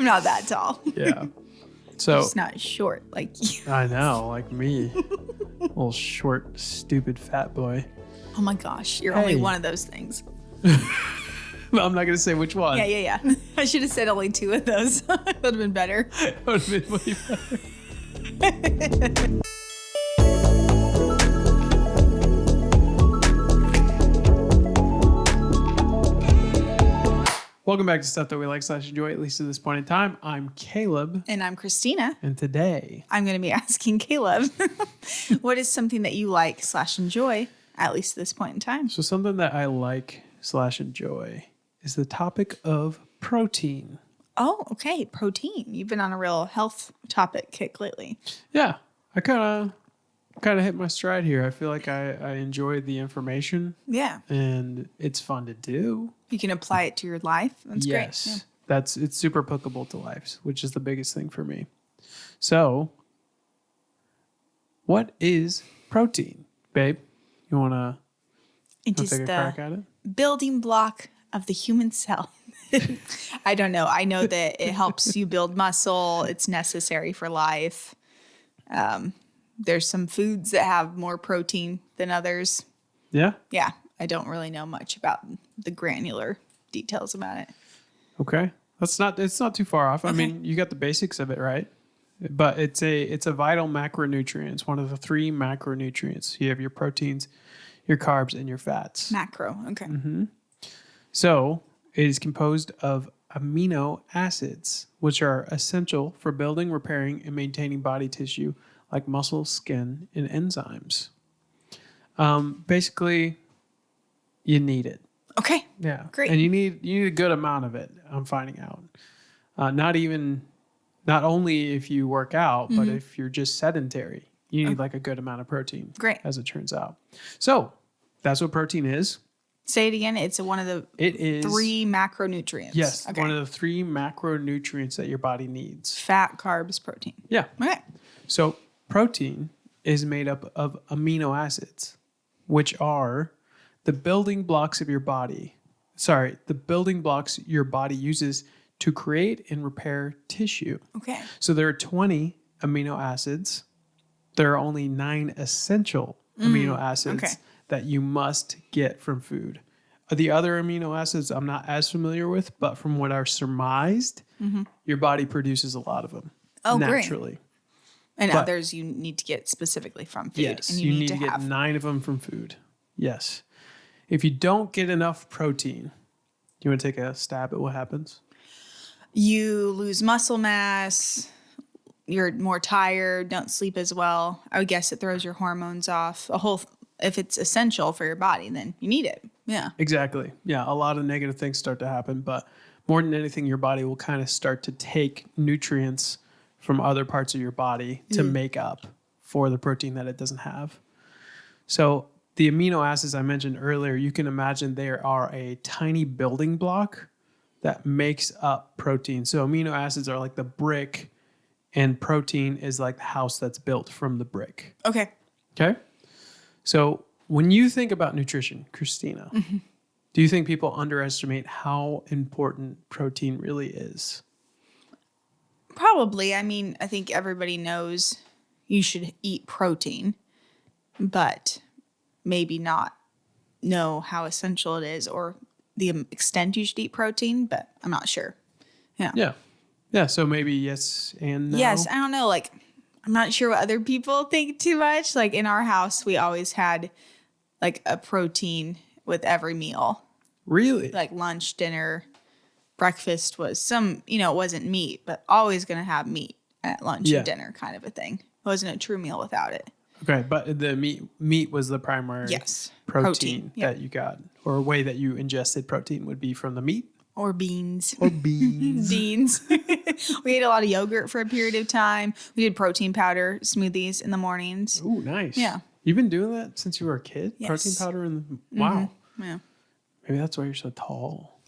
I'm not that tall. Yeah. So It's not short like you. I know, like me. Little short, stupid fat boy. Oh my gosh, you're only one of those things. Well, I'm not going to say which one. Yeah. I should have said only two of those. That would have been better. That would have been way better. Welcome back to Stuff That We Like / Enjoy, at least at this point in time. I'm Caleb. And I'm Christina. And today, I'm going to be asking Caleb, what is something that you like / enjoy, at least at this point in time? So something that I like / enjoy is the topic of protein. Oh, okay. Protein. You've been on a real health topic kick lately. Yeah. I kind of hit my stride here. I feel like I enjoy the information. Yeah. And it's fun to do. You can apply it to your life. That's great. Yes. Yeah. It's super applicable to life, which is the biggest thing for me. So, what is protein, babe? You want to take a crack at it? Building block of the human cell. I don't know. I know that it helps you build muscle. It's necessary for life. There's some foods that have more protein than others. Yeah? Yeah. I don't really know much about the granular details about it. Okay. It's not too far off. Okay. I mean, you got the basics of it, right? But it's a vital macronutrient. It's one of the 3 macronutrients. You have your proteins, your carbs, and your fats. Macro. Okay. Mm-hmm. So it is composed of amino acids, which are essential for building, repairing, and maintaining body tissue like muscle, skin, and enzymes. Basically, you need it. Okay. Yeah. Great. And you need a good amount of it, I'm finding out. Not only if you work out, but if you're just sedentary, you need like a good amount of protein. Great. As it turns out. So that's what protein is. Say it again. It's one of the 3 macronutrients. Yes. Okay. One of the 3 macronutrients that your body needs. Fat, carbs, protein. Yeah. Okay. So protein is made up of amino acids, which are the building blocks of your body. Sorry, the building blocks your body uses to create and repair tissue. Okay. So there are 20 amino acids. There are only 9 essential amino acids that you must get from food. The other amino acids I'm not as familiar with, but from what I've surmised, your body produces a lot of them naturally. Great. And others you need to get specifically from food. Yes, and you need to get 9 of them from food. Yes. If you don't get enough protein, you want to take a stab at what happens? You lose muscle mass. You're more tired. Don't sleep as well. I would guess it throws your hormones off. If it's essential for your body, then you need it. Yeah. Exactly. Yeah. A lot of negative things start to happen, but more than anything, your body will kind of start to take nutrients from other parts of your body to make up for the protein that it doesn't have. So the amino acids I mentioned earlier, you can imagine there are a tiny building block that makes up protein. So amino acids are like the brick, and protein is like the house that's built from the brick. Okay. Okay. So when you think about nutrition, Christina, do you think people underestimate how important protein really is? Probably. I mean, I think everybody knows you should eat protein, but maybe not know how essential it is or the extent you should eat protein, but I'm not sure. Yeah. Yeah. So maybe yes and no. Yes. I don't know. Like, I'm not sure what other people think too much. Like in our house, we always had like a protein with every meal. Really? Like lunch, dinner, breakfast was it wasn't meat, but always going to have meat at lunch and dinner kind of a thing. It wasn't a true meal without it. Okay, but the meat was the primary protein that you got, or a way that you ingested protein would be from the meat? Or beans. Beans. We ate a lot of yogurt for a period of time. We did protein powder smoothies in the mornings. Ooh, nice. Yeah. You've been doing that since you were a kid? Yes. Protein powder wow. Yeah. Maybe that's why you're so tall.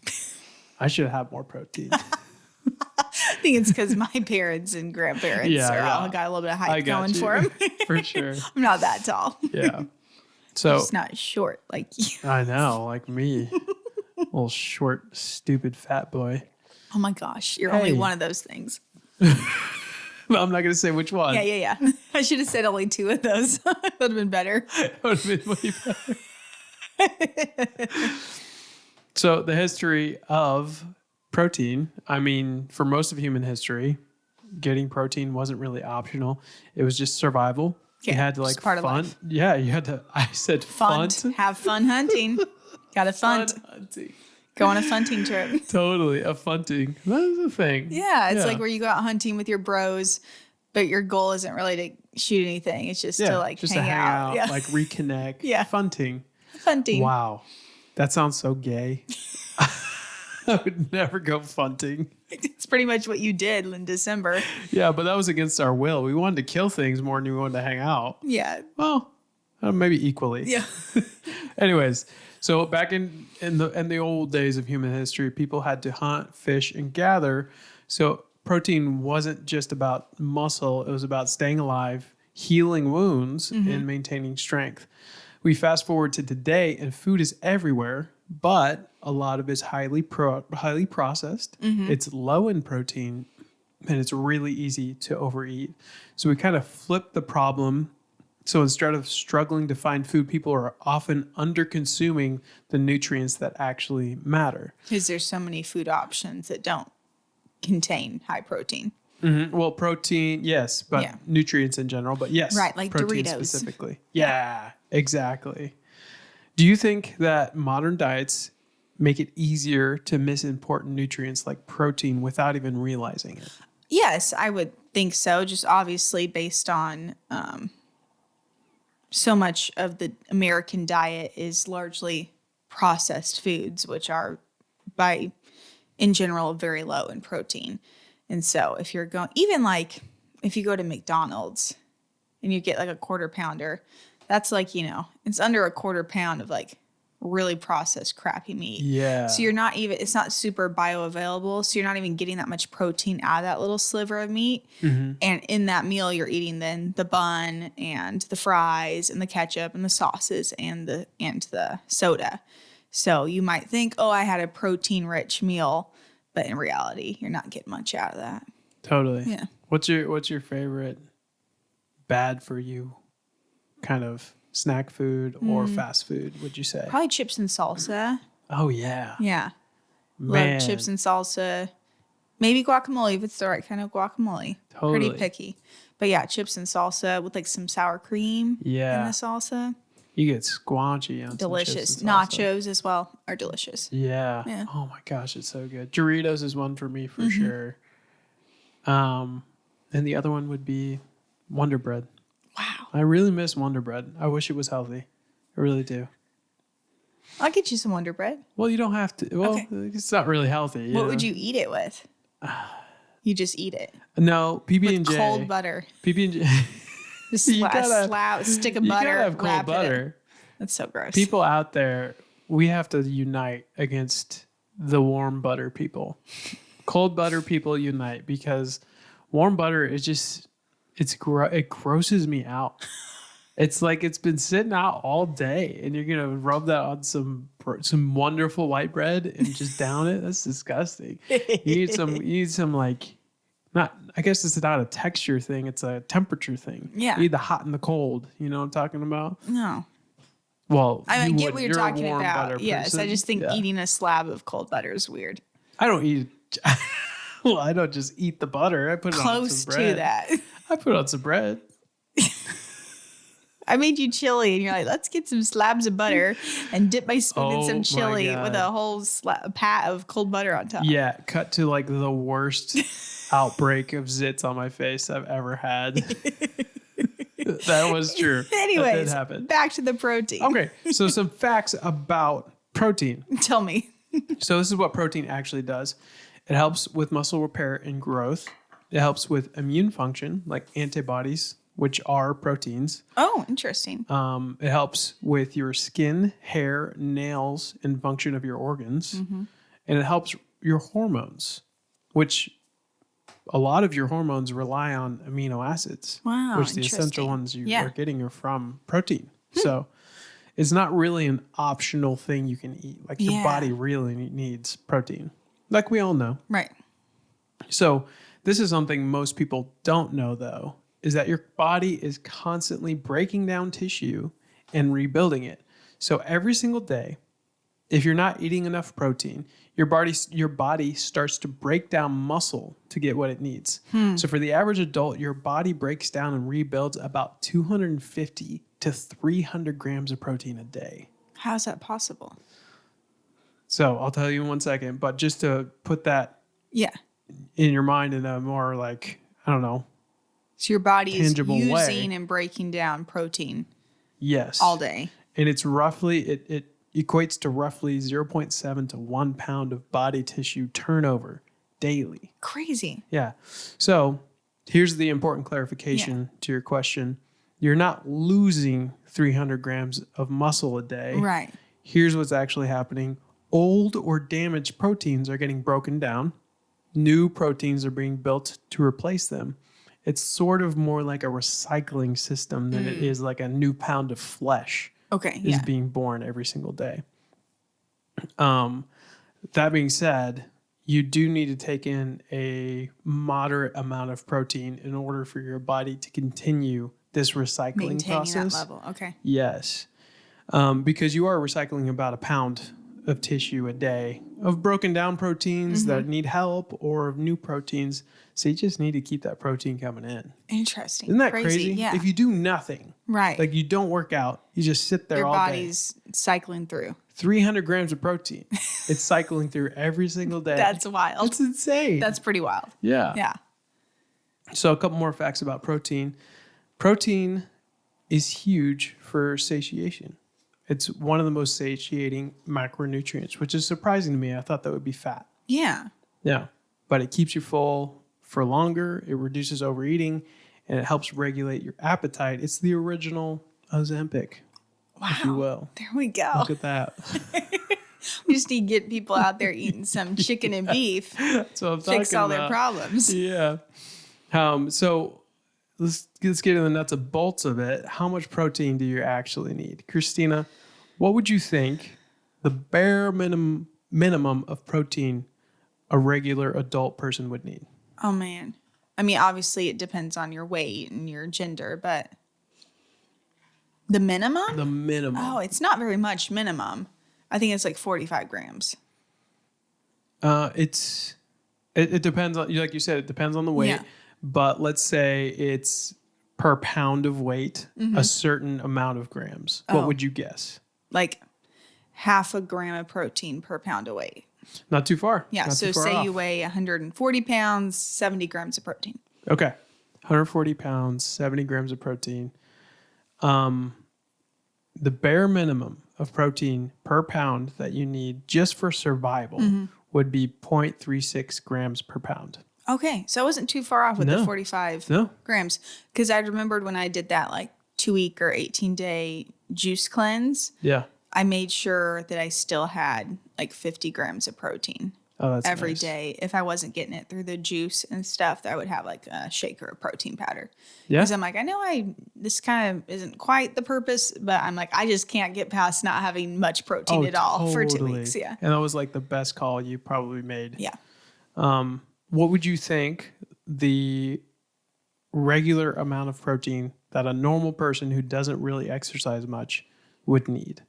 I should have more protein. I think it's because my parents and grandparents all got a little bit of height going for them. For sure. I'm not that tall. Yeah. So it's not short like you. I know, like me. Little short, stupid fat boy. Oh my gosh, you're Hey. only one of those things. But I'm not going to say which one. Yeah. I should have said only 2 of those. That would have been better. That would have been way better. So the history of protein, I mean, for most of human history, getting protein wasn't really optional. It was just survival. Yeah, you had to just part of fun. life. Yeah, you had to. I said fun. Have fun hunting. Got to Fun funt. hunting. Go on a funting trip. Totally, a funting. That is a thing. Yeah, it's like where you go out hunting with your bros, but your goal isn't really to shoot anything. It's just to like hang out. Yeah. like reconnect. Yeah. Funting. Funting. Wow, that sounds so gay. I would never go funting. It's pretty much what you did in December. Yeah, but that was against our will. We wanted to kill things more than we wanted to hang out. Yeah. Well, maybe equally. Yeah. Anyways, so back in the old days of human history, people had to hunt, fish, and gather. So protein wasn't just about muscle; it was about staying alive, healing wounds, and maintaining strength. We fast forward to today, and food is everywhere, but a lot of it's highly processed. It's low in protein, and it's really easy to overeat. So we kind of flip the problem. So instead of struggling to find food, people are often under-consuming the nutrients that actually matter. Because there's so many food options that don't contain high protein. Well, protein, yes, but nutrients in general. But yes, right, like protein Doritos specifically. Yeah, exactly. Do you think that modern diets make it easier to miss important nutrients like protein without even realizing it? Yes, I would think so. Just obviously based on so much of the American diet is largely processed foods, which are in general very low in protein. And so if you're going, even like if you go to McDonald's and you get like a quarter pounder, that's like, it's under a quarter pound of like really processed crappy meat. Yeah. So it's not super bioavailable. So you're not even getting that much protein out of that little sliver of meat. And in that meal, you're eating then the bun and the fries and the ketchup and the sauces and the soda. So you might think, oh, I had a protein rich meal, but in reality, you're not getting much out of that. Totally. Yeah. What's your favorite bad for you kind of snack food or fast food, would you say? Probably chips and salsa. Oh, yeah. Yeah. Man. Love chips and salsa. Maybe guacamole if it's the right kind of guacamole. Totally. Pretty picky. But yeah, chips and salsa with like some sour cream in the salsa. You get squanchy on delicious. Some chips and salsa. Nachos as well are delicious. Yeah. Oh my gosh, it's so good. Doritos is one for me for sure. And the other one would be Wonder Bread. Wow. I really miss Wonder Bread. I wish it was healthy. I really do. I'll get you some Wonder Bread. Well, you don't have to. Well, Okay. It's not really healthy. What would you eat it with? You just eat it. No, PB&J. With cold butter. PB&J. Just stick of butter. You gotta have cold butter. That's so gross. People out there, we have to unite against the warm butter people. Cold butter people unite, because warm butter is just, it grosses me out. It's like it's been sitting out all day, and you're gonna rub that on some wonderful white bread and just down it. That's disgusting. You need some like, not. I guess it's not a texture thing. It's a temperature thing. Yeah. You need the hot and the cold. You know what I'm talking about? No. Well, I get what you're a talking warm about. butter Yes, person. I just think eating a slab of cold butter is weird. I don't eat. Well, I don't just eat the butter. I put it on some bread. Close to that. I put on some bread. I made you chili, and you're like, let's get some slabs of butter and dip my spoon in some chili with a whole pat of cold butter on top. Yeah, cut to like the worst outbreak of zits on my face I've ever had. That was true. Anyways, that did happen. Back to the protein. Okay, so some facts about protein. Tell me. So this is what protein actually does. It helps with muscle repair and growth. It helps with immune function, like antibodies, which are proteins. Oh, interesting. It helps with your skin, hair, nails, and function of your organs. And it helps your hormones, which a lot of your hormones rely on amino acids. Wow, which the essential interesting. ones you are getting are from protein. So it's not really an optional thing you can eat. Like your body really needs protein. like we all know. Right. So this is something most people don't know, though, is that your body is constantly breaking down tissue and rebuilding it. So every single day, if you're not eating enough protein, your body starts to break down muscle to get what it needs. So for the average adult, your body breaks down and rebuilds about 250 to 300 grams of protein a day. How is that possible? So I'll tell you in 1 second, but just to put that Yeah. in your mind in a more like, I don't know. So your body is tangible using way. and breaking down protein Yes. all day. And it's roughly, it equates to roughly 0.7 to 1 pound of body tissue turnover daily. Crazy. Yeah. So here's the important clarification to your question. You're not losing 300 grams of muscle a day. Right. Here's what's actually happening. Old or damaged proteins are getting broken down. New proteins are being built to replace them. It's sort of more like a recycling system than it is like a new pound of flesh Okay. is Yeah. being born every single day. That being said, you do need to take in a moderate amount of protein in order for your body to continue this recycling Maintaining process. that level. Okay. Yes. Because you are recycling about a pound of tissue a day of broken down proteins that need help or of new proteins. So you just need to keep that protein coming in. Interesting. Isn't that crazy? Yeah. If you do nothing, Right. like you don't work out, you just sit there your all body's cycling through. day. 300 grams of protein. It's cycling through every single day. That's wild. It's insane. That's pretty wild. yeah. Yeah. So a couple more facts about protein. Protein is huge for satiation. It's one of the most satiating macronutrients, which is surprising to me. I thought that would be fat. Yeah. Yeah. But it keeps you full for longer. It reduces overeating and it helps regulate your appetite. It's the original Ozempic, if you Wow. will. There we go. Look at that. We just need to get people out there eating some chicken and beef. That's what I'm Fix talking all their about. problems. Yeah. So let's get into the nuts and bolts of it. How much protein do you actually need? Christina, what would you think the bare minimum of protein a regular adult person would need? Oh, man. I mean, obviously, it depends on your weight and your gender, but the minimum? The minimum. Oh, it's not very much minimum. I think it's like 45 grams. It depends on, like you said, it depends on the weight. Yeah. But let's say it's per pound of weight, a certain amount of grams. What would you guess? Like half a gram of protein per pound of weight. Not too far. Yeah. Not So too far say off. you weigh 140 pounds, 70 grams of protein. Okay. 140 pounds, 70 grams of protein. The bare minimum of protein per pound that you need just for survival would be 0.36 grams per pound. Okay. So I wasn't too far off with No. the 45 No. grams. Because I remembered when I did that like 2-week or 18-day juice cleanse, Yeah. I made sure that I still had like 50 grams of protein Oh, that's every nice. day. If I wasn't getting it through the juice and stuff, I would have like a shake or a protein powder. Yeah. Because I'm like, I know this kind of isn't quite the purpose, but I'm like, I just can't get past not having much protein at all for 2 weeks. Yeah. And that was like the best call you probably made. Yeah. What would you think the regular amount of protein that a normal person who doesn't really exercise much would need?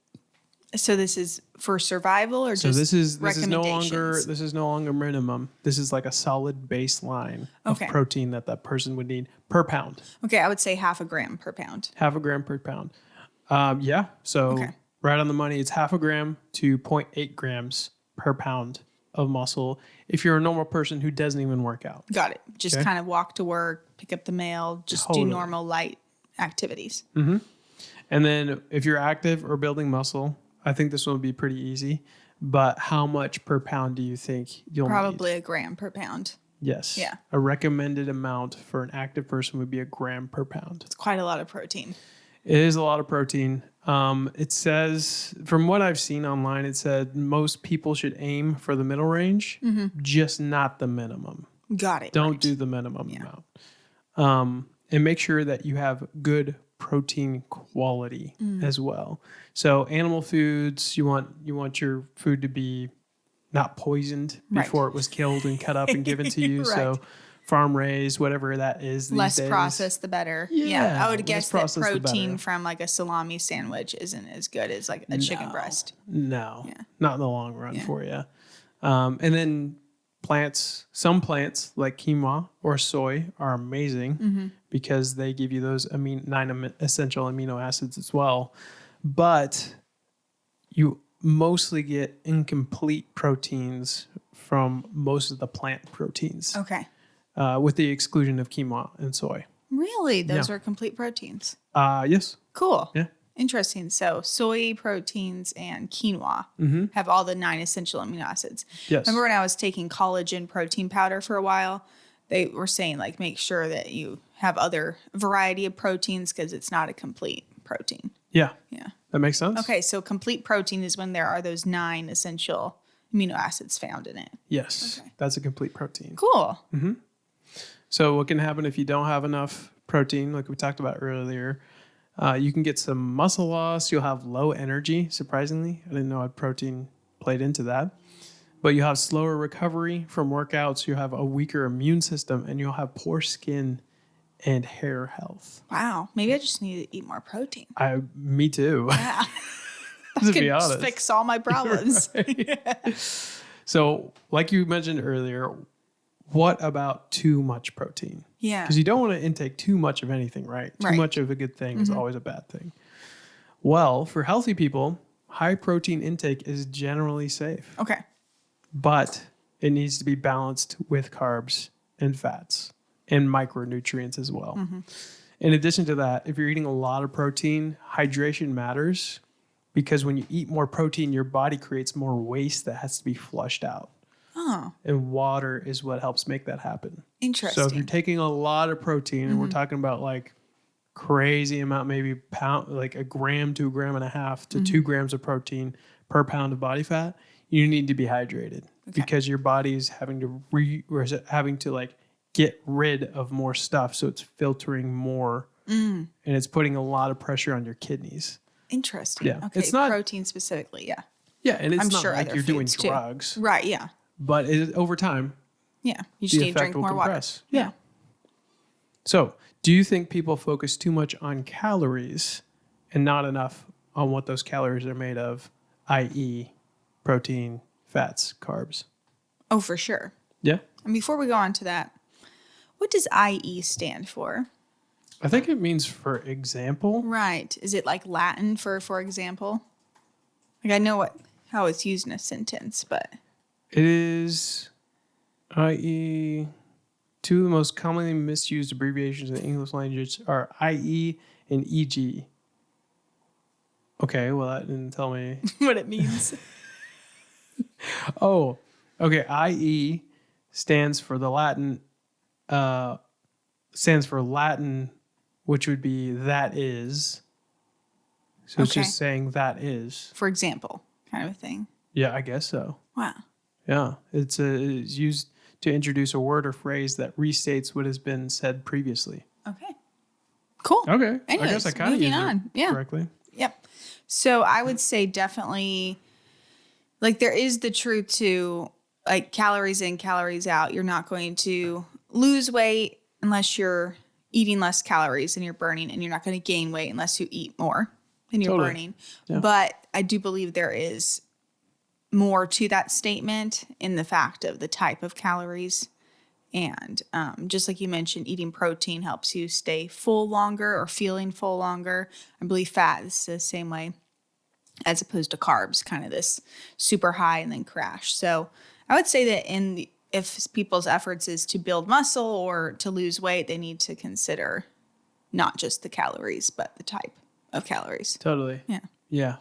So this is for survival or So just this is no recommendations? longer minimum. This is like a solid baseline of Okay. protein that person would need per pound. Okay, I would say half a gram per pound. Half a gram per pound. Yeah. So Okay. right on the money. It's half a gram to 0.8 grams per pound of muscle if you're a normal person who doesn't even work out. Got it. Just Okay. kind of walk to work, pick up the mail, just Totally. do normal light activities. And then if you're active or building muscle, I think this will be pretty easy. But how much per pound do you think you'll need? Probably a gram per pound. Yes. Yeah. A recommended amount for an active person would be a gram per pound. It's quite a lot of protein. It is a lot of protein. It says, from what I've seen online, it said most people should aim for the middle range, just not the minimum. Got it. Don't right. do the minimum amount. And make sure that you have good protein quality as well. So animal foods, you want your food to be not poisoned Right. before it was killed and cut up and given to you. Right. So farm raised, whatever that is these Less days. processed, the better. Yeah, I would less guess that processed, the protein better. from like a salami sandwich isn't as good as like a chicken breast. No, Yeah. not in the long run Yeah. for you. And then some plants like quinoa or soy are amazing because they give you those nine essential amino acids as well. But you mostly get incomplete proteins from most of the plant proteins, Okay. with the exclusion of quinoa and soy. Really? Those Yeah. are complete proteins. Yes. Cool. Yeah. Interesting. So soy proteins and quinoa have all the 9 essential amino acids. Yes. Remember when I was taking collagen protein powder for a while? They were saying like make sure that you have other variety of proteins because it's not a complete protein. Yeah. Yeah. That makes sense. Okay, so complete protein is when there are those 9 essential amino acids found in it. Yes. Okay. That's a complete protein. Cool. So what can happen if you don't have enough protein, like we talked about earlier? You can get some muscle loss. You'll have low energy, surprisingly. I didn't know how protein played into that. But you have slower recovery from workouts. You have a weaker immune system, and you'll have poor skin and hair health. Wow. Maybe I just need to eat more protein. Me too. Yeah. To Could be honest. fix all my problems. So, like you mentioned earlier, what about too much protein? Yeah. Because you don't want to intake too much of anything, right? Too Right. much of a good thing is always a bad thing. Well, for healthy people, high protein intake is generally safe, Okay. but it needs to be balanced with carbs and fats and micronutrients as well. In addition to that, if you're eating a lot of protein, hydration matters because when you eat more protein, your body creates more waste that has to be flushed out. Oh, And water is what helps make that happen. interesting. So if you're taking a lot of protein, and we're talking about like crazy amount, maybe pound, like a gram to a gram and a half to 2 grams of protein per pound of body fat, you need to be hydrated because your body is having to like get rid of more stuff. So it's filtering more and it's putting a lot of pressure on your kidneys. Interesting. Yeah. Okay. It's not- protein specifically. Yeah. Yeah. And it's I'm not sure like other you're doing foods, too. drugs, Right. Yeah. but over time, Yeah. You just the need to effect drink will more water. compress. Yeah. So, do you think people focus too much on calories and not enough on what those calories are made of, i.e., protein, fats, carbs? Oh, for sure. Yeah. And before we go on to that, what does IE stand for? I think it means for example. Right. Is it like Latin for example? Like I know how it's used in a sentence, but It is, i.e., two of the most commonly misused abbreviations in the English language are i.e. and e.g. Okay, well, that didn't tell me. what it means. Oh, okay. I.e. stands for Latin, which would be that is. So it's Okay. just saying that is. For example, kind of a thing. Yeah, I guess so. Wow. Yeah, it's used to introduce a word or phrase that restates what has been said previously. Okay. Cool. Okay, I Anyways, guess I kind of moving used on. it Yeah. correctly. Yep. So I would say definitely, like there is the truth to like calories in, calories out. You're not going to lose weight unless you're eating less calories than you're burning, and you're not going to gain weight unless you eat more than you're Totally. burning. Yeah. But I do believe there is more to that statement in the fact of the type of calories. And just like you mentioned, eating protein helps you stay full longer or feeling full longer. I believe fat is the same way, as opposed to carbs, kind of this super high and then crash. So I would say that if people's efforts is to build muscle or to lose weight, they need to consider not just the calories, but the type of calories. Totally. Yeah. Yeah.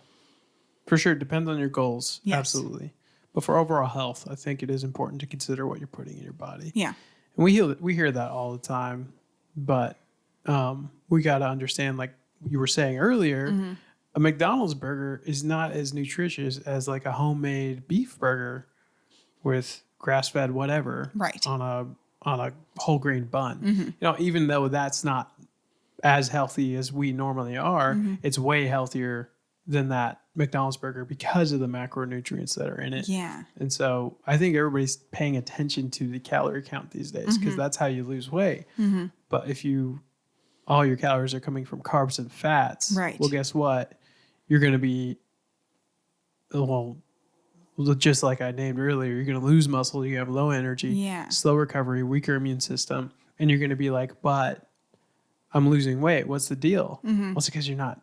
For sure. Depends on your goals. Yes. Absolutely. But for overall health, I think it is important to consider what you're putting in your body. Yeah. And we hear that all the time, but we got to understand, like you were saying earlier, a McDonald's burger is not as nutritious as like a homemade beef burger with grass-fed whatever Right. on a whole grain bun. You know, even though that's not as healthy as we normally are, it's way healthier than that McDonald's burger because of the macronutrients that are in it. Yeah. And so I think everybody's paying attention to the calorie count these days because that's how you lose weight. But if all your calories are coming from carbs and fats, right. well, guess what? You're going to be, well, just like I named earlier, you're going to lose muscle. You have low energy, slow recovery, weaker immune system. And you're going to be like, but I'm losing weight. What's the deal? Well, it's because you're not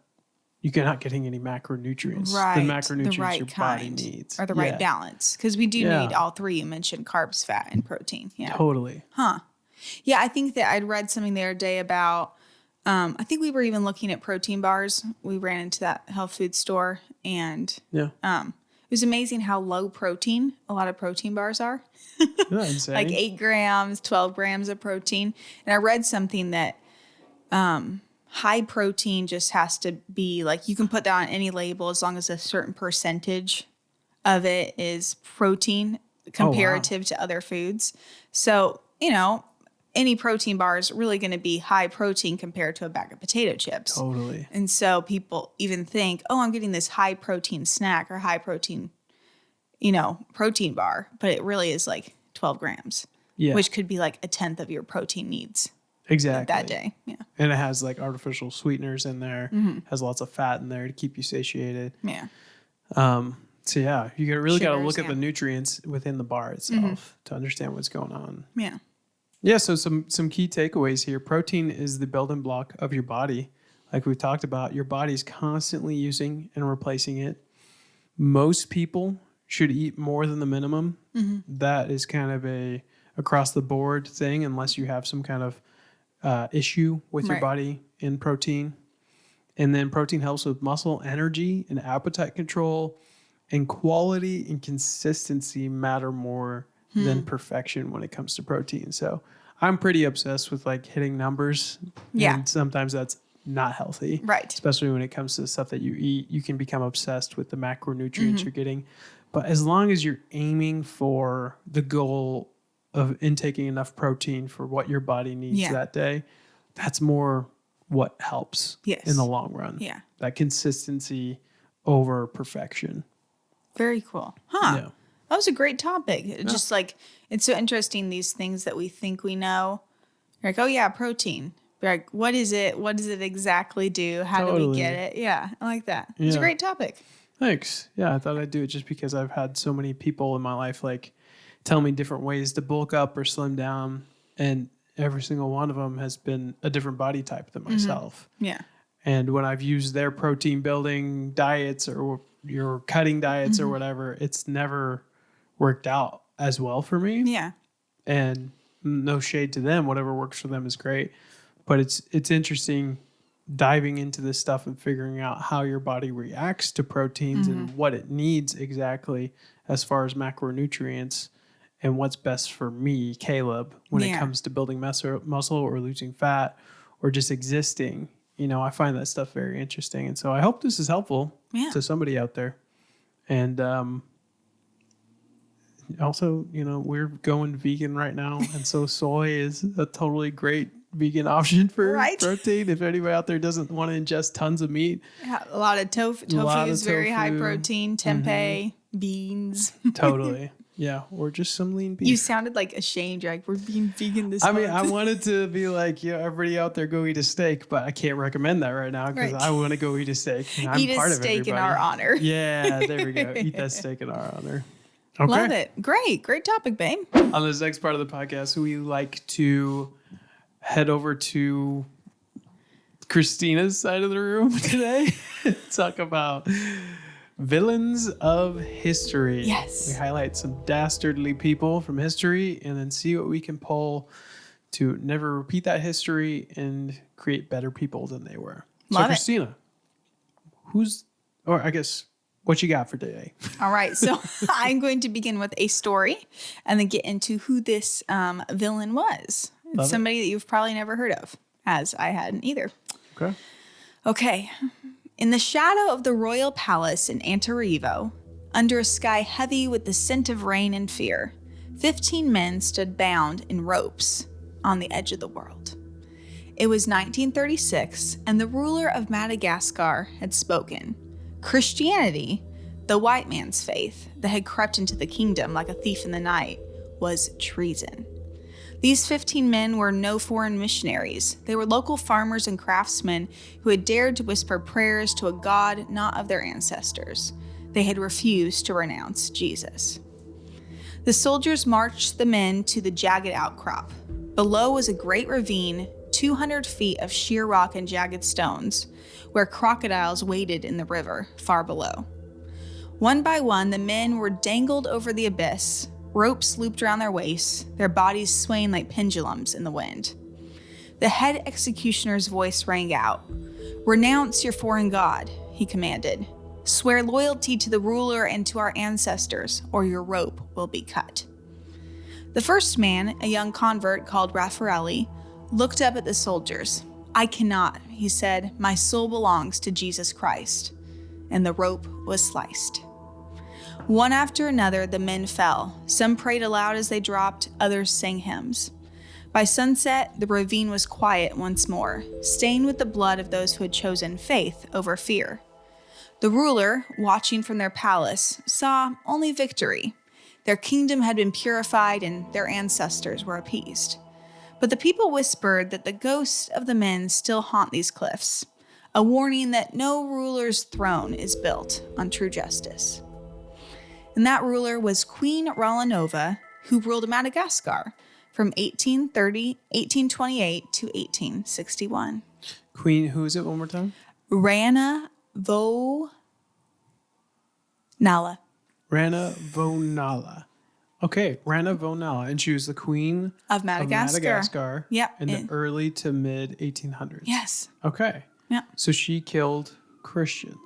getting any macronutrients. Right. The macronutrients right your body needs. Or the right balance. Because we do need all three. You mentioned carbs, fat, and protein. Yeah. Totally. Huh. Yeah, I think that I'd read something the other day about, I think we were even looking at protein bars. We ran into that health food store and it was amazing how low protein a lot of protein bars are. Insane. Like 8 grams, 12 grams of protein. And I read something that high protein just has to be like, you can put that on any label as long as a certain percentage of it is protein comparative to other foods. So, any protein bar is really going to be high protein compared to a bag of potato chips. Totally. And so people even think, oh, I'm getting this high protein snack or high protein, protein bar, but it really is like 12 grams, which could be like a tenth of your protein needs. Exactly. That day. Yeah. And it has like artificial sweeteners in there, has lots of fat in there to keep you satiated. Yeah. So yeah, you really got to look at yeah. the nutrients within the bar itself to understand what's going on. Yeah. Yeah, so some key takeaways here. Protein is the building block of your body. Like we've talked about, your body's constantly using and replacing it. Most people should eat more than the minimum. That is kind of a across the board thing unless you have some kind of issue with your body in protein. And then protein helps with muscle energy and appetite control, and quality and consistency matter more than perfection when it comes to protein. So I'm pretty obsessed with like hitting numbers. Yeah. And sometimes that's not healthy. Right. Especially when it comes to the stuff that you eat. You can become obsessed with the macronutrients you're getting. But as long as you're aiming for the goal of intaking enough protein for what your body needs that day, that's more what helps in the long run. Yeah. That consistency over perfection. Very cool. Huh. Yeah. That was a great topic. Just like, it's so interesting, these things that we think we know. You're like, oh yeah, protein. You're like, what is it? What does it exactly do? How do we get it? Yeah, I like that. It's a great topic. Thanks. Yeah, I thought I'd do it just because I've had so many people in my life like tell me different ways to bulk up or slim down. And every single one of them has been a different body type than myself. Yeah. And when I've used their protein building diets or your cutting diets or whatever, it's never worked out as well for me. Yeah. And no shade to them. Whatever works for them is great. But it's interesting diving into this stuff and figuring out how your body reacts to proteins and what it needs exactly as far as macronutrients and what's best for me, Caleb, when it comes to building muscle or losing fat or just existing. I find that stuff very interesting. And so I hope this is helpful to somebody out there. And also, we're going vegan right now. And so soy is a totally great vegan option for protein. If anybody out there doesn't want to ingest tons of meat. Yeah, a lot of tofu. Tofu is very high protein. Tempeh, beans. Totally. Yeah, or just some lean beef. You sounded like ashamed. You're like, we're being vegan this month. I mean, I wanted to be like, everybody out there go eat a steak, but I can't recommend that right now because I want to go eat a steak. I'm eat part a of steak in our honor. Yeah, there we go. Eat that steak in our honor. Okay. Love it. Great topic, babe. On this next part of the podcast, we like to head over to Christina's side of the room today. Talk about villains of history. Yes. We highlight some dastardly people from history and then see what we can pull to never repeat that history and create better people than they were. Love so, Christina, what you got for today? All right. So I'm going to begin with a story and then get into who this villain was. It's somebody that you've probably never heard of, as I hadn't either. Okay. In the shadow of the royal palace in Antananarivo, under a sky heavy with the scent of rain and fear, 15 men stood bound in ropes on the edge of the world. It was 1936, and the ruler of Madagascar had spoken. Christianity, the white man's faith that had crept into the kingdom like a thief in the night, was treason. These 15 men were no foreign missionaries. They were local farmers and craftsmen who had dared to whisper prayers to a God not of their ancestors. They had refused to renounce Jesus. The soldiers marched the men to the jagged outcrop. Below was a great ravine, 200 feet of sheer rock and jagged stones, where crocodiles waded in the river far below. One by one, the men were dangled over the abyss, ropes looped around their waists, their bodies swaying like pendulums in the wind. The head executioner's voice rang out. "Renounce your foreign god," he commanded. "Swear loyalty to the ruler and to our ancestors, or your rope will be cut." The first man, a young convert called Raffaelli, looked up at the soldiers. "I cannot," he said. "My soul belongs to Jesus Christ." And the rope was sliced. One after another, the men fell. Some prayed aloud as they dropped, others sang hymns. By sunset, the ravine was quiet once more, stained with the blood of those who had chosen faith over fear. The ruler, watching from their palace, saw only victory. Their kingdom had been purified and their ancestors were appeased. But the people whispered that the ghosts of the men still haunt these cliffs, a warning that no ruler's throne is built on true justice. And that ruler was Queen Ranavalona, who ruled Madagascar from 1828 to 1861. Queen, who is it one more time? Ranavalona. Ranavalona. Okay, Ranavalona. And she was the queen Of Madagascar. Yep. In the early to mid 1800s. Yes. Okay. Yeah. So she killed Christians.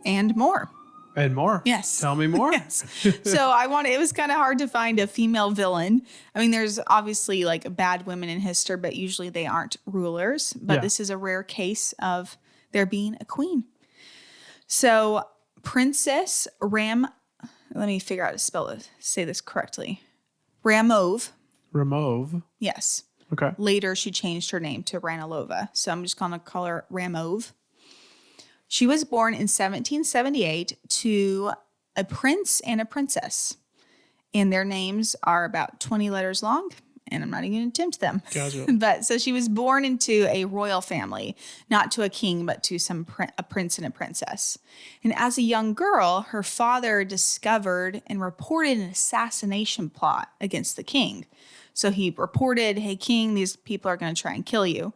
And more. And more. Yes. Tell me more. Yes. So it was kind of hard to find a female villain. I mean, there's obviously like bad women in history, but usually they aren't rulers. But this is a rare case of there being a queen. So Princess let me figure out how to say this correctly. Ramove. Yes. Okay. Later, she changed her name to Ranavalona. So I'm just going to call her Ramove. She was born in 1778 to a prince and a princess. And their names are about 20 letters long. And I'm not even going to attempt them. Gotcha. But so she was born into a royal family, not to a king, but to a prince and a princess. And as a young girl, her father discovered and reported an assassination plot against the king. So he reported, "Hey, king, these people are going to try and kill you."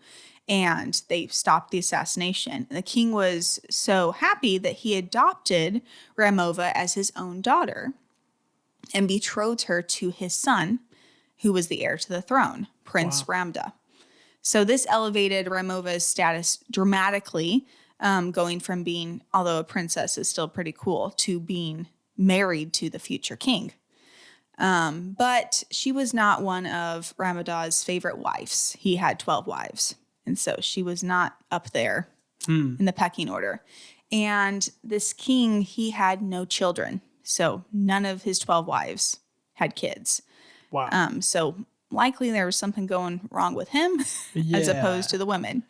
And they stopped the assassination. The king was so happy that he adopted Ramova as his own daughter and betrothed her to his son, who was the heir to the throne, Prince Ramda. So this elevated Ramova's status dramatically, going from being, although a princess is still pretty cool, to being married to the future king. But she was not one of Ramada's favorite wives. He had 12 wives. And so she was not up there in the pecking order. And this king, he had no children. So none of his 12 wives had kids. Wow. So likely there was something going wrong with him as opposed to the women.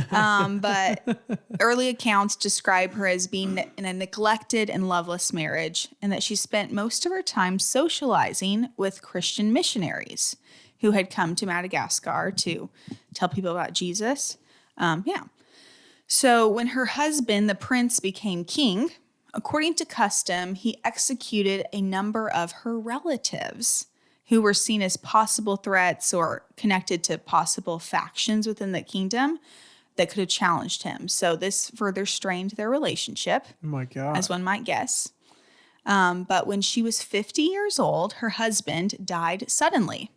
But early accounts describe her as being in a neglected and loveless marriage, and that she spent most of her time socializing with Christian missionaries who had come to Madagascar to tell people about Jesus. So when her husband, the prince, became king, according to custom, he executed a number of her relatives who were seen as possible threats or connected to possible factions within the kingdom that could have challenged him. So this further strained their relationship, Oh my God. as one might guess. But when she was 50 years old, her husband died suddenly.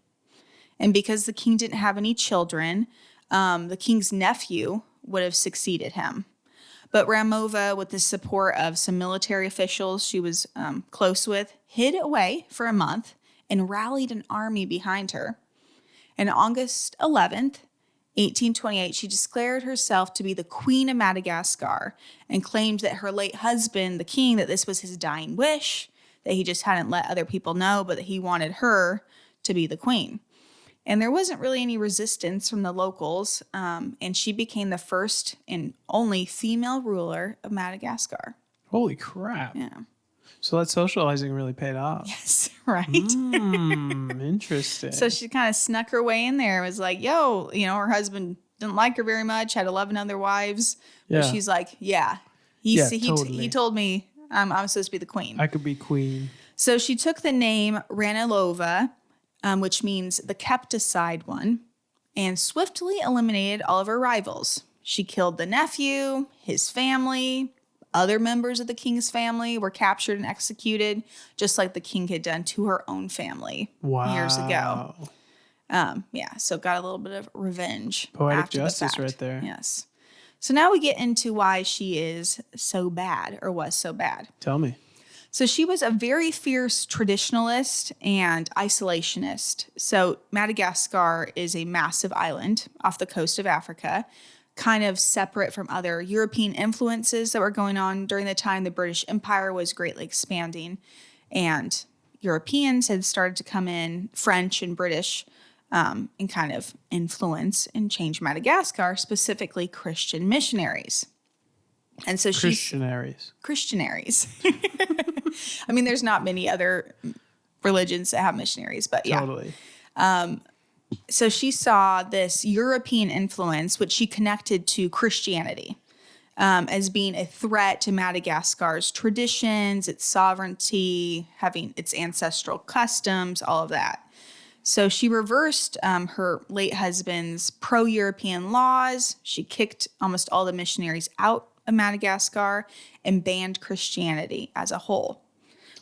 And because the king didn't have any children, the king's nephew would have succeeded him. But Ramova, with the support of some military officials she was close with, hid away for a month and rallied an army behind her. And August 11th, 1828, she declared herself to be the Queen of Madagascar and claimed that her late husband, the king, that this was his dying wish, that he just hadn't let other people know, but that he wanted her to be the queen. And there wasn't really any resistance from the locals. And she became the first and only female ruler of Madagascar. Holy crap. Yeah. So that socializing really paid off. Yes, right. Interesting. So she kind of snuck her way in there. It was like, yo, her husband didn't like her very much, had 11 other wives. But she's like, he told me I'm supposed to be the queen. I could be queen. So she took the name Ranavalona, which means the kept aside one, and swiftly eliminated all of her rivals. She killed the nephew, his family. Other members of the king's family were captured and executed, just like the king had done to her own family years ago. So got a little bit of revenge. Poetic after justice the fact. right there. Yes. So now we get into why she is so bad, or was so bad. Tell me. So she was a very fierce traditionalist and isolationist. So Madagascar is a massive island off the coast of Africa, kind of separate from other European influences that were going on during the time the British Empire was greatly expanding. And Europeans had started to come in, French and British, and kind of influence and change Madagascar, specifically Christian missionaries. And so Christianaries. I mean, there's not many other religions that have missionaries, but yeah. Totally. So she saw this European influence, which she connected to Christianity, as being a threat to Madagascar's traditions, its sovereignty, having its ancestral customs, all of that. So she reversed her late husband's pro-European laws. She kicked almost all the missionaries out of Madagascar and banned Christianity as a whole,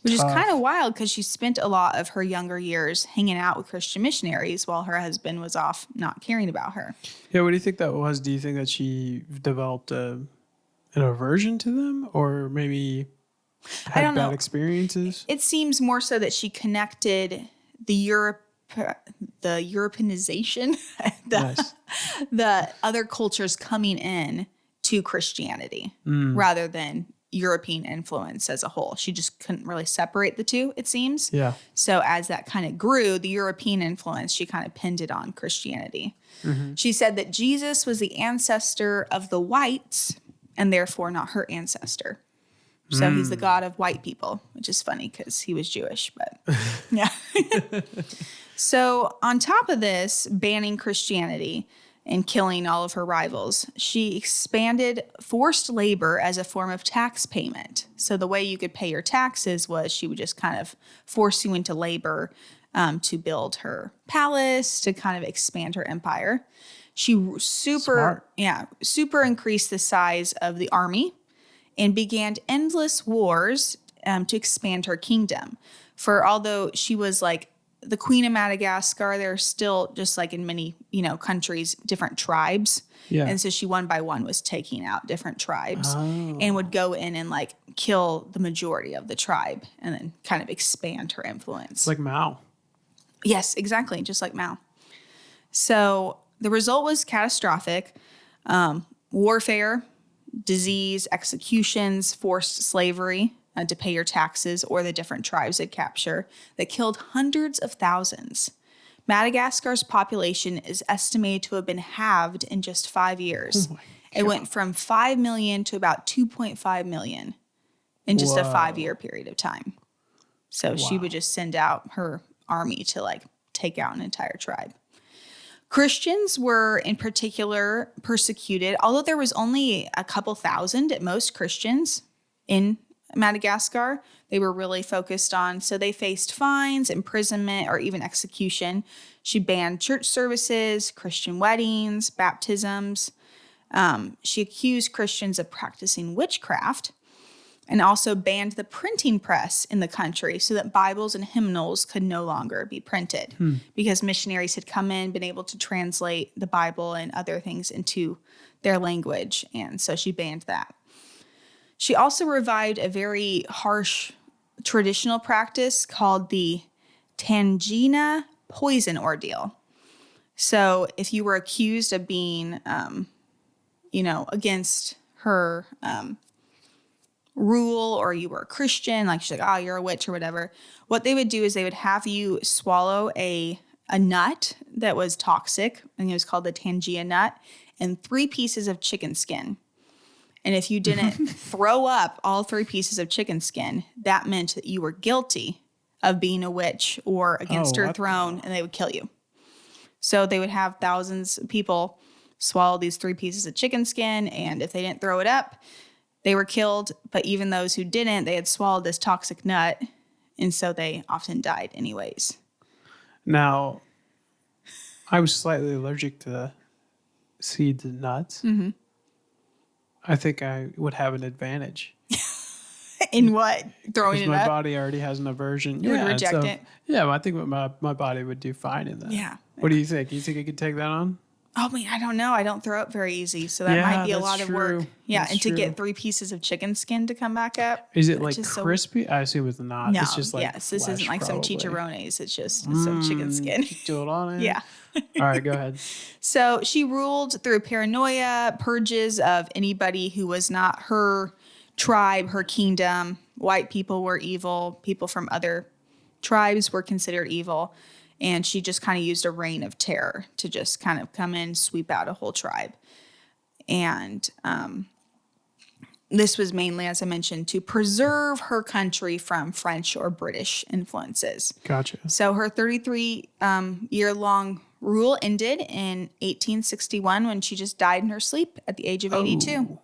which is kind of wild because she spent a lot of her younger years hanging out with Christian missionaries while her husband was off not caring about her. Yeah, what do you think that was? Do you think that she developed an aversion to them, or maybe had bad experiences? It seems more so that she connected the Europeanization, the other cultures coming in to Christianity rather than European influence as a whole. She just couldn't really separate the two, it seems. Yeah. So as that kind of grew, the European influence, she kind of pinned it on Christianity. She said that Jesus was the ancestor of the whites and therefore not her ancestor. So he's the God of white people, which is funny because he was Jewish, but yeah. So on top of this, banning Christianity and killing all of her rivals, she expanded forced labor as a form of tax payment. So the way you could pay your taxes was she would just kind of force you into labor to build her palace, to kind of expand her empire. She super increased the size of the army and began endless wars to expand her kingdom. For although she was like the queen of Madagascar, there are still, just like in many, countries, different tribes. Yeah. And so she one by one was taking out different tribes and would go in and like kill the majority of the tribe and then kind of expand her influence. Like Mao. Yes, exactly. Just like Mao. So the result was catastrophic. Warfare, disease, executions, forced slavery to pay your taxes, or the different tribes they'd capture, that killed hundreds of thousands. Madagascar's population is estimated to have been halved in just 5 years. It went from 5 million to about 2.5 million in just a 5-year period of time. So she would just send out her army to like take out an entire tribe. Christians were in particular persecuted, although there was only a couple thousand at most Christians in Madagascar. They were really focused on, so they faced fines, imprisonment, or even execution. She banned church services, Christian weddings, baptisms. She accused Christians of practicing witchcraft and also banned the printing press in the country so that Bibles and hymnals could no longer be printed because missionaries had come in, been able to translate the Bible and other things into their language. And so she banned that. She also revived a very harsh traditional practice called the Tangina poison ordeal. So if you were accused of being, against her rule, or you were a Christian, like she's like, oh, you're a witch or whatever, what they would do is they would have you swallow a a nut that was toxic, and it was called the Tangia nut, and 3 pieces of chicken skin. And if you didn't throw up all 3 pieces of chicken skin, that meant that you were guilty of being a witch or against her throne, and they would kill you. So they would have thousands of people swallow these 3 pieces of chicken skin, and if they didn't throw it up, they were killed. But even those who didn't, they had swallowed this toxic nut, and so they often died anyways. Now, I was slightly allergic to seeds and nuts. Mm-hmm. I think I would have an advantage. In what? Throwing it my up? body already has an aversion. You would reject it? Yeah, I think my body would do fine in that. Yeah. What do you think? You think I could take that on? Oh, man, I don't know. I don't throw up very easy, so that might be a lot of work. Yeah, That's and to true. get 3 pieces of chicken skin to come back up. Is it like just crispy? I assume it's not. No, It's just like yes, this isn't like some probably. chicharrones. It's just some chicken skin. Chicharrones? Yeah. All right, go ahead. So she ruled through paranoia, purges of anybody who was not her tribe, her kingdom. White people were evil. People from other tribes were considered evil. And she just kind of used a reign of terror to just kind of come in, sweep out a whole tribe. And this was mainly, as I mentioned, to preserve her country from French or British influences. Gotcha. So her 33-year-long rule ended in 1861 when she just died in her sleep at the age of 82.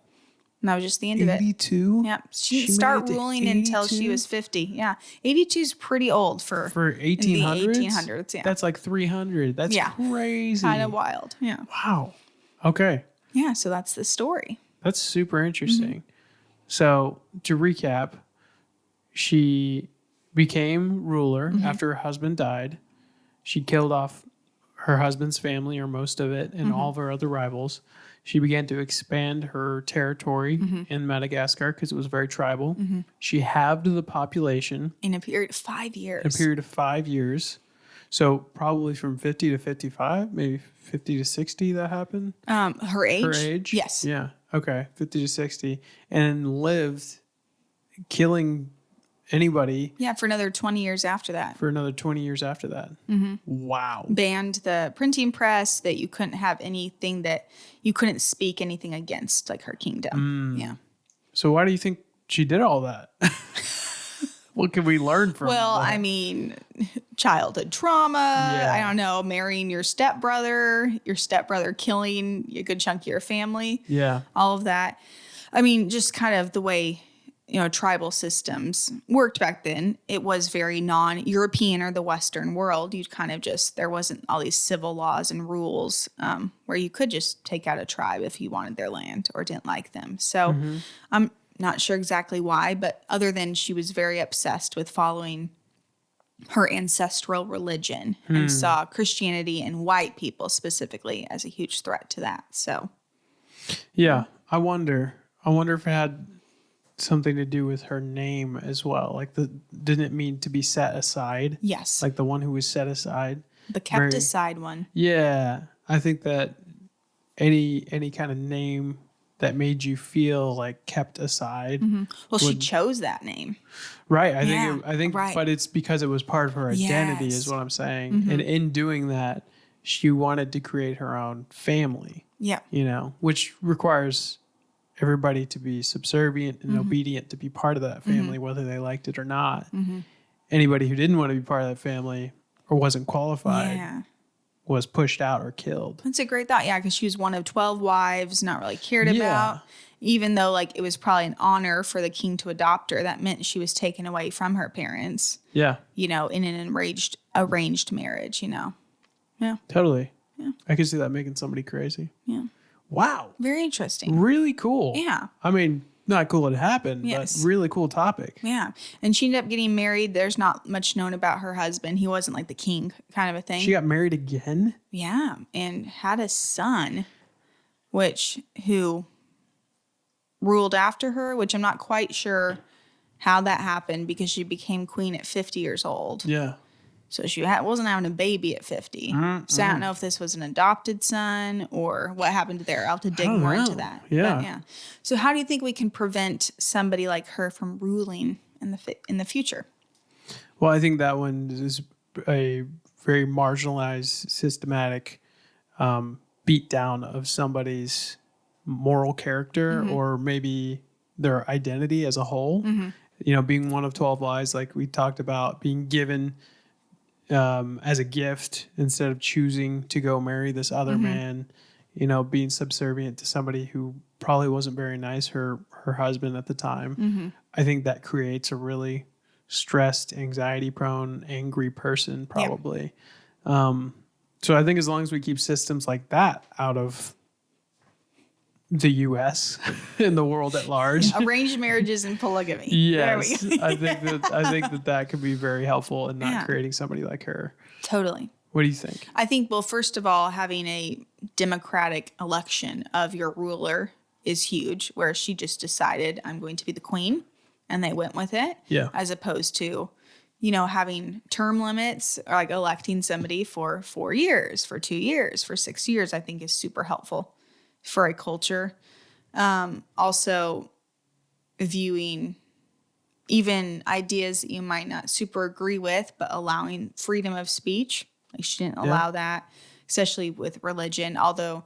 And that was just the end of it. 82? Yeah. She didn't start ruling until she was 50. Yeah. 82 is pretty old for 1800s? the 1800s. Yeah. That's like 300. That's crazy. Kind of wild. Yeah. Wow. Okay. Yeah. So that's the story. That's super interesting. So to recap, she became ruler after her husband died. She killed off her husband's family, or most of it, and all of her other rivals. She began to expand her territory in Madagascar because it was very tribal. She halved the population In a period of 5 years. in a period of 5 years. So probably from 50 to 55, maybe 50 to 60 that happened. Her age? Her age? Yes. Yeah. Okay. 50 to 60. And lived killing anybody Yeah, for another 20 years after that. for another 20 years after that. Wow. Banned the printing press, that you couldn't have anything that you couldn't speak anything against, like her kingdom. Yeah. So why do you think she did all that? What can we learn from Well, that? I mean, childhood trauma. Yeah. I don't know, marrying your stepbrother killing a good chunk of your family. Yeah. All of that. I mean, just kind of the way, tribal systems worked back then. It was very non-European or the Western world. You'd kind of there wasn't all these civil laws and rules where you could just take out a tribe if you wanted their land or didn't like them. So I'm not sure exactly why, but other than she was very obsessed with following her ancestral religion and saw Christianity and white people specifically as a huge threat to that. So, Yeah. I wonder if it had something to do with her name as well. Like, didn't it mean to be set aside? yes, Like the one who was set aside? the kept aside one. Yeah. I think that any kind of name that made you feel like kept aside. Well, she chose that name. Right. I think, right. but it's because it was part of her identity Yes. is what I'm saying. And in doing that, she wanted to create her own family, Yeah. which requires everybody to be subservient and obedient to be part of that family, whether they liked it or not. Anybody who didn't want to be part of that family or wasn't qualified Yeah. was pushed out or killed. That's a great thought. Yeah, because she was one of 12 wives, not really cared Yeah. about. Even though it was probably an honor for the king to adopt her, that meant she was taken away from her parents, Yeah, in an arranged marriage, Yeah. totally. Yeah. I could see that making somebody crazy. Yeah. Wow. Very interesting. Really cool. Yeah. I mean, not cool it happened, Yes. but really cool topic. Yeah. And she ended up getting married. There's not much known about her husband. He wasn't like the king kind of a thing. She got married again? Yeah. And had a son, who ruled after her, which I'm not quite sure how that happened because she became queen at 50 years old. Yeah. So she wasn't having a baby at 50. So I don't know if this was an adopted son or what happened there. I'll have to dig don't more into know. that. Yeah. But yeah. So how do you think we can prevent somebody like her from ruling in the future? Well, I think that one is a very marginalized, systematic beat down of somebody's moral character or maybe their identity as a whole. You know, being one of 12 lies, like we talked about, being given as a gift instead of choosing to go marry this other man, you know, being subservient to somebody who probably wasn't very nice, her husband at the time. I think that creates a really stressed, anxiety prone, angry person probably. So I think as long as we keep systems like that out of the U.S. and the world at large, Arranged marriages and polygamy. yes, I think that could be very helpful in not creating somebody like her. Totally. What do you think? I think, well, first of all, having a democratic election of your ruler is huge, where she just decided, I'm going to be the queen, and they went with it. Yeah. As opposed to, you know, having term limits, or like electing somebody for 4 years, for 2 years, for 6 years, I think is super helpful for a culture. Also, viewing even ideas that you might not super agree with, but allowing freedom of speech. Like she didn't allow that, especially with religion. Although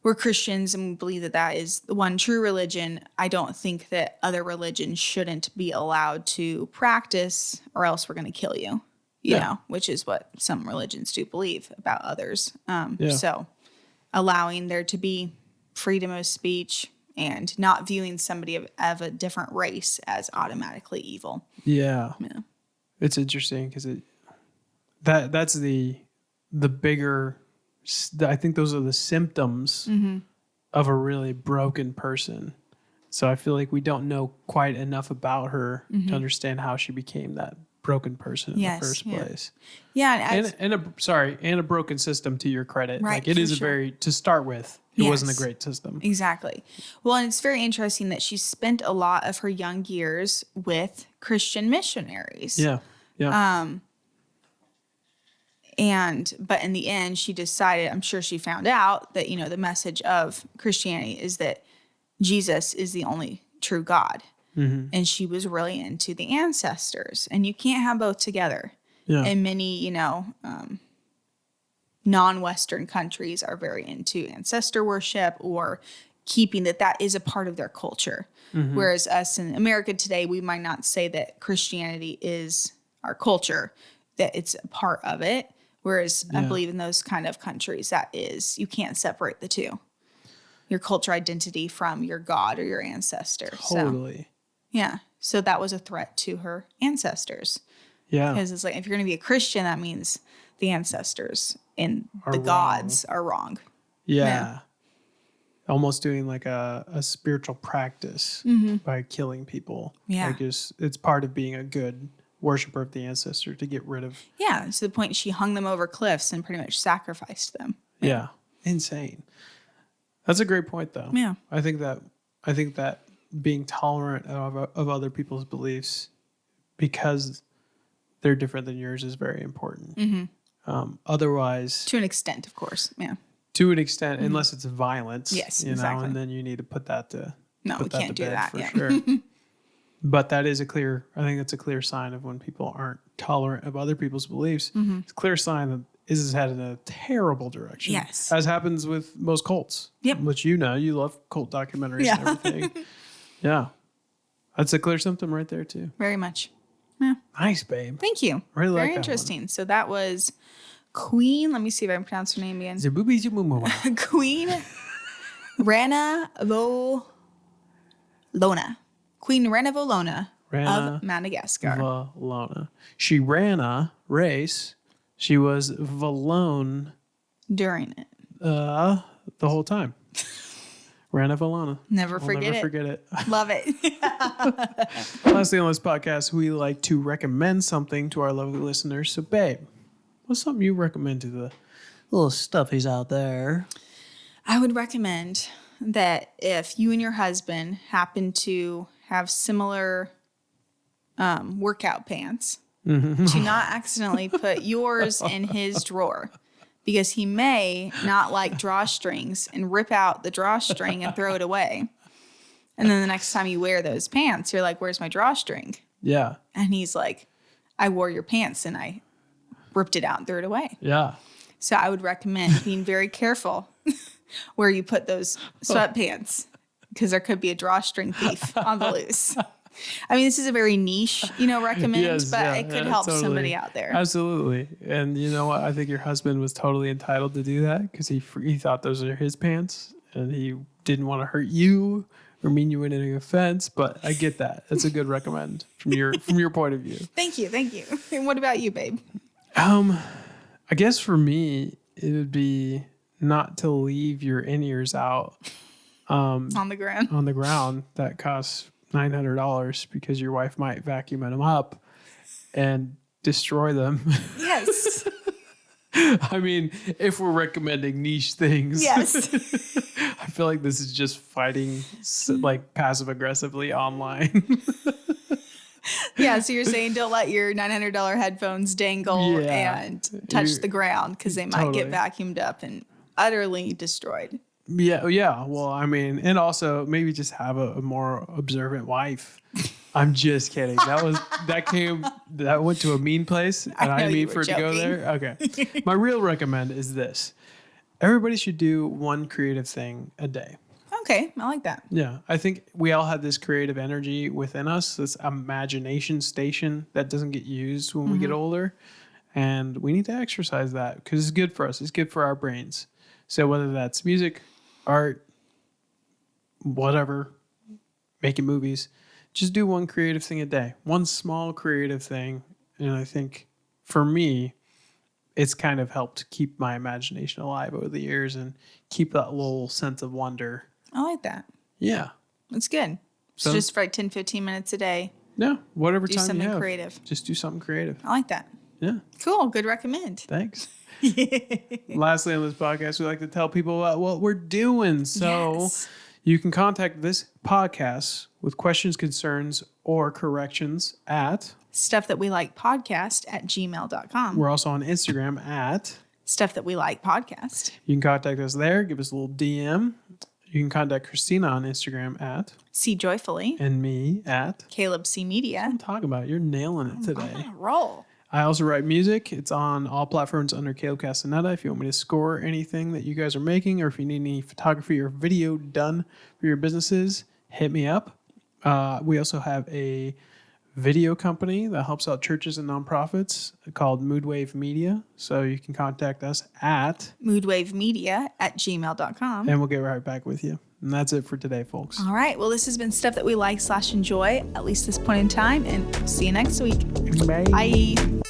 we're Christians and we believe that that is the one true religion, I don't think that other religions shouldn't be allowed to practice, or else we're going to kill you, you know, which is what some religions do believe about others. So allowing there to be freedom of speech and not viewing somebody of a different race as automatically evil. Yeah. It's interesting because that's the bigger, I think those are the symptoms of a really broken person. So I feel like we don't know quite enough about her to understand how she became that broken person in the first place. Yeah. And a broken system, to your credit. Right, like it is to start with, it wasn't a great system. Exactly. Well, and it's very interesting that she spent a lot of her young years with Christian missionaries. Yeah. But in the end, she decided, I'm sure she found out that, you know, the message of Christianity is that Jesus is the only true God. And she was really into the ancestors, and you can't have both together. And many, you know, non-Western countries are very into ancestor worship, or keeping that is a part of their culture. Whereas us in America today, we might not say that Christianity is our culture, that it's a part of it. Whereas I believe in those kind of countries, that is, you can't separate the two, your culture identity from your God or your ancestor. Totally. So that was a threat to her ancestors. Because it's like, if you're going to be a Christian, that means the ancestors and the gods are wrong. Almost doing like a spiritual practice by killing people. Like it's part of being a good worshiper of the ancestor, to get rid of. To the point she hung them over cliffs and pretty much sacrificed them. Insane. That's a great point, though. I think that being tolerant of other people's beliefs because they're different than yours is very important. Otherwise, to an extent, of course, to an extent, unless it's violence, you exactly. know, and then you need to put that to we can't do that for sure. But that is I think that's a clear sign of when people aren't tolerant of other people's beliefs. It's a clear sign that is headed in a terrible direction. As happens with most cults. Which, you know, you love cult documentaries and everything. That's a clear symptom right there too. Very much. Nice, babe. Thank you. Really very like interesting. So that was Queen. Let me see if I can pronounce her name again. Queen Ranavalona. Queen Ranavalona of Madagascar. Valona. She ran a race. She was Valone during it. The whole time. Ranavalona. Never forget it. Love it. Lastly on this podcast, we like to recommend something to our lovely listeners. So, babe, what's something you recommend to the little stuffies out there? I would recommend that if you and your husband happen to have similar workout pants, to not accidentally put yours in his drawer. Because he may not like drawstrings and rip out the drawstring and throw it away. And then the next time you wear those pants, you're like, where's my drawstring? Yeah. And he's like, I wore your pants and I ripped it out and threw it away. Yeah. So I would recommend being very careful where you put those sweatpants, because there could be a drawstring thief on the loose. I mean, this is a very niche, recommend, Yes, but yeah, it could yeah, help totally. somebody out there. Absolutely. And you know what? I think your husband was totally entitled to do that because he thought those are his pants and he didn't want to hurt you or mean you in any offense. But I get that. That's a good recommend from your point of view. Thank you. And what about you, babe? I guess for me, it would be not to leave your in-ears out On the ground. on the ground. That costs $900 because your wife might vacuum them up and destroy them. Yes. I mean, if we're recommending niche things, Yes. I feel like this is just fighting like passive aggressively online. Yeah. So you're saying don't let your $900 headphones dangle Yeah. and touch the ground, because they might get vacuumed up and utterly destroyed. Yeah. Well, I mean, and also maybe just have a more observant wife. I'm just kidding. That went to a mean place, and I know I you mean were for it to go joking. there. Okay. My real recommend is this. Everybody should do one creative thing a day. Okay. I like that. Yeah. I think we all have this creative energy within us, this imagination station that doesn't get used when we get older. And we need to exercise that because it's good for us. It's good for our brains. So whether that's music, art, whatever, making movies, just do one creative thing a day, one small creative thing. And I think for me, it's kind of helped keep my imagination alive over the years and keep that little sense of wonder. I like that. Yeah. That's good. So just for like 10, 15 minutes a day, Yeah. Whatever do time you something have. creative. Just do something creative. I like that. Yeah. Cool. Good recommend. Thanks. Lastly, on this podcast, we like to tell people about what we're doing. So Yes. you can contact this podcast with questions, concerns, or corrections at. Stuff that we like podcast at gmail.com. We're also on Instagram at. Stuff that we like podcast. You can contact us there. Give us a little DM. You can contact Christina on Instagram at. See Joyfully. And me at. Caleb C Media. I'm talking about. You're nailing it today. Roll. I also write music. It's on all platforms under Caleb Castaneda. If you want me to score anything that you guys are making, or if you need any photography or video done for your businesses, hit me up. We also have a video company that helps out churches and nonprofits called Moodwave Media. So you can contact us at Moodwavemedia at gmail.com. and we'll get right back with you. And that's it for today, folks. All right. Well, this has been Stuff That We Like / Enjoy, at least this point in time, and see you next week. Bye. Bye.